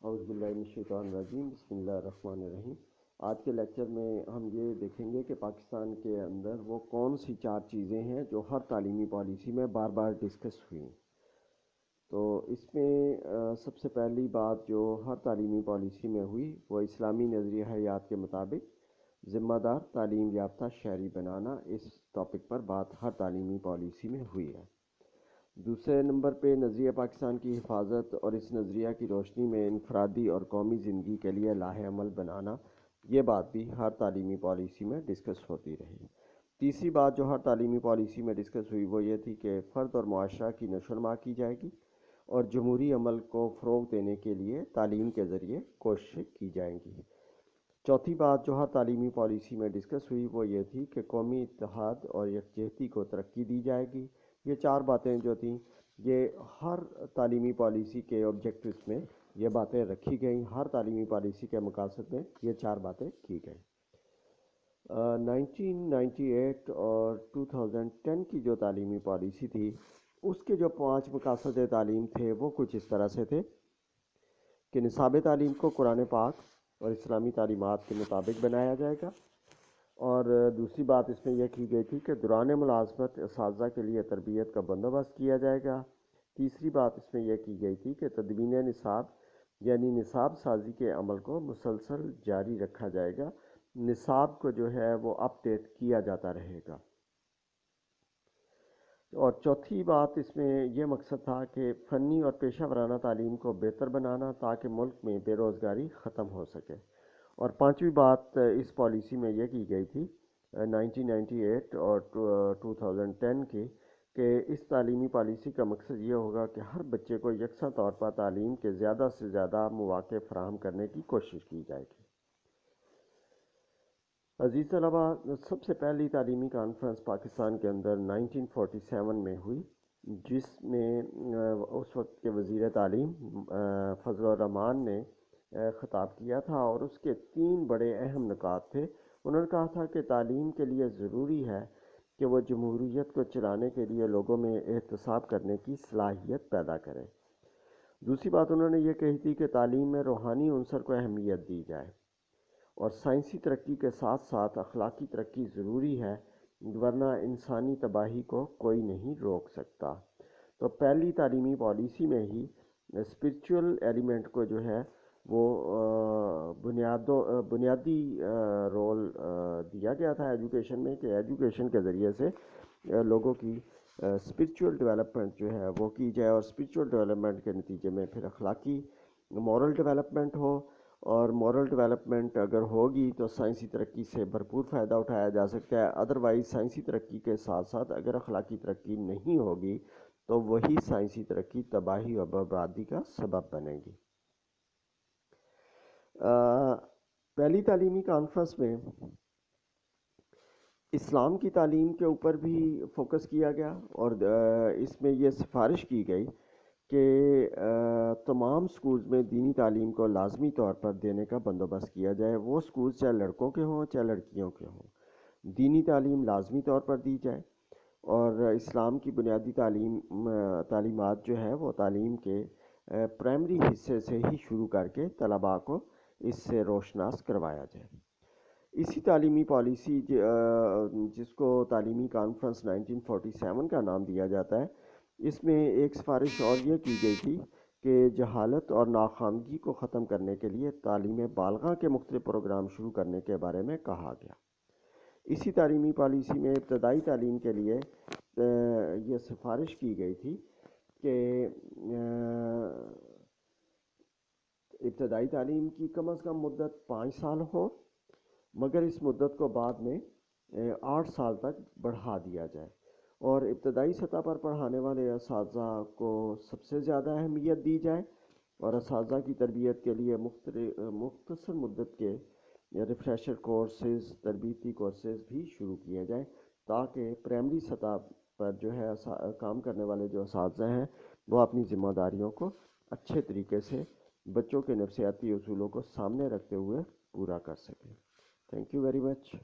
اعوذ باللہ من الشیطان الرجیم، بسم اللہ الرحمن الرحیم۔ آج کے لیکچر میں ہم یہ دیکھیں گے کہ پاکستان کے اندر وہ کون سی 4 چیزیں ہیں جو ہر تعلیمی پالیسی میں بار بار ڈسکس ہوئی۔ تو اس میں سب سے پہلی بات جو ہر تعلیمی پالیسی میں ہوئی وہ اسلامی نظریہ حیات کے مطابق ذمہ دار تعلیم یافتہ شہری بنانا، اس ٹاپک پر بات ہر تعلیمی پالیسی میں ہوئی ہے۔ دوسرے نمبر پہ نظریہ پاکستان کی حفاظت اور اس نظریہ کی روشنی میں انفرادی اور قومی زندگی کے لیے لاہ عمل بنانا، یہ بات بھی ہر تعلیمی پالیسی میں ڈسکس ہوتی رہی۔ تیسری بات جو ہر تعلیمی پالیسی میں ڈسکس ہوئی وہ یہ تھی کہ فرد اور معاشرہ کی نشو و نما کی جائے گی اور جمہوری عمل کو فروغ دینے کے لیے تعلیم کے ذریعے کوششیں کی جائیں گی۔ چوتھی بات جو ہر تعلیمی پالیسی میں ڈسکس ہوئی وہ یہ تھی کہ قومی اتحاد اور یکجہتی کو ترقی دی جائے گی۔ یہ 4 باتیں جو تھیں یہ ہر تعلیمی پالیسی کے آبجیکٹوز میں یہ باتیں رکھی گئیں، ہر تعلیمی پالیسی کے مقاصد میں یہ 4 باتیں کی گئیں۔ 1998 اور 2010 کی جو تعلیمی پالیسی تھی اس کے جو 5 مقاصد تعلیم تھے وہ کچھ اس طرح سے تھے کہ نصاب تعلیم کو قرآن پاک اور اسلامی تعلیمات کے مطابق بنایا جائے گا، اور دوسری بات اس میں یہ کی گئی تھی کہ دوران ملازمت اساتذہ کے لیے تربیت کا بندوبست کیا جائے گا۔ تیسری بات اس میں یہ کی گئی تھی کہ تدوین نصاب یعنی نصاب سازی کے عمل کو مسلسل جاری رکھا جائے گا، نصاب کو جو ہے وہ اپ ڈیٹ کیا جاتا رہے گا۔ اور چوتھی بات اس میں یہ مقصد تھا کہ فنی اور پیشہ ورانہ تعلیم کو بہتر بنانا تاکہ ملک میں بے روزگاری ختم ہو سکے۔ اور پانچویں بات اس پالیسی میں یہ کی گئی تھی 1998 اور 2010 کی کہ اس تعلیمی پالیسی کا مقصد یہ ہوگا کہ ہر بچے کو یکساں طور پر تعلیم کے زیادہ سے زیادہ مواقع فراہم کرنے کی کوشش کی جائے گی۔ عزیز طلبہ، سب سے پہلی تعلیمی کانفرنس پاکستان کے اندر 1947 میں ہوئی، جس میں اس وقت کے وزیر تعلیم فضل الرحمان نے خطاب کیا تھا، اور اس کے 3 بڑے اہم نکات تھے۔ انہوں نے کہا تھا کہ تعلیم کے لیے ضروری ہے کہ وہ جمہوریت کو چلانے کے لیے لوگوں میں احتساب کرنے کی صلاحیت پیدا کرے۔ دوسری بات انہوں نے یہ کہی تھی کہ تعلیم میں روحانی عنصر کو اہمیت دی جائے، اور سائنسی ترقی کے ساتھ ساتھ اخلاقی ترقی ضروری ہے، ورنہ انسانی تباہی کو کوئی نہیں روک سکتا۔ تو پہلی تعلیمی پالیسی میں ہی اسپرچول ایلیمنٹ کو جو ہے وہ بنیادی رول دیا گیا تھا ایجوکیشن میں، کہ ایجوکیشن کے ذریعے سے لوگوں کی اسپرچول ڈیولپمنٹ جو ہے وہ کی جائے، اور اسپرچول ڈیولپمنٹ کے نتیجے میں پھر اخلاقی مورل ڈیولپمنٹ ہو، اور مورل ڈیولپمنٹ اگر ہوگی تو سائنسی ترقی سے بھرپور فائدہ اٹھایا جا سکتا ہے۔ ادروائز سائنسی ترقی کے ساتھ ساتھ اگر اخلاقی ترقی نہیں ہوگی تو وہی سائنسی ترقی تباہی اور بربادی کا سبب بنے گی۔ پہلی تعلیمی کانفرنس میں اسلام کی تعلیم کے اوپر بھی فوکس کیا گیا، اور اس میں یہ سفارش کی گئی کہ تمام سکولز میں دینی تعلیم کو لازمی طور پر دینے کا بندوبست کیا جائے، وہ سکولز چاہے لڑکوں کے ہوں چاہے لڑکیوں کے ہوں، دینی تعلیم لازمی طور پر دی جائے، اور اسلام کی بنیادی تعلیمات جو ہے وہ تعلیم کے پرائمری حصے سے ہی شروع کر کے طلباء کو اس سے روشناس کروایا جائے۔ اسی تعلیمی پالیسی جس کو تعلیمی کانفرنس 1947 کا نام دیا جاتا ہے، اس میں ایک سفارش اور یہ کی گئی تھی کہ جہالت اور ناخواندگی کو ختم کرنے کے لیے تعلیم بالغاں کے مختلف پروگرام شروع کرنے کے بارے میں کہا گیا۔ اسی تعلیمی پالیسی میں ابتدائی تعلیم کے لیے یہ سفارش کی گئی تھی کہ ابتدائی تعلیم کی کم از کم مدت 5 سال ہو، مگر اس مدت کو بعد میں 8 سال تک بڑھا دیا جائے، اور ابتدائی سطح پر پڑھانے والے اساتذہ کو سب سے زیادہ اہمیت دی جائے، اور اساتذہ کی تربیت کے لیے مختصر مدت کے ریفریشر کورسز، تربیتی کورسز بھی شروع کیے جائیں، تاکہ پرائمری سطح پر جو ہے کام کرنے والے جو اساتذہ ہیں وہ اپنی ذمہ داریوں کو اچھے طریقے سے بچوں کے نفسیاتی اصولوں کو سامنے رکھتے ہوئے پورا کر سکیں۔ Thank you very much.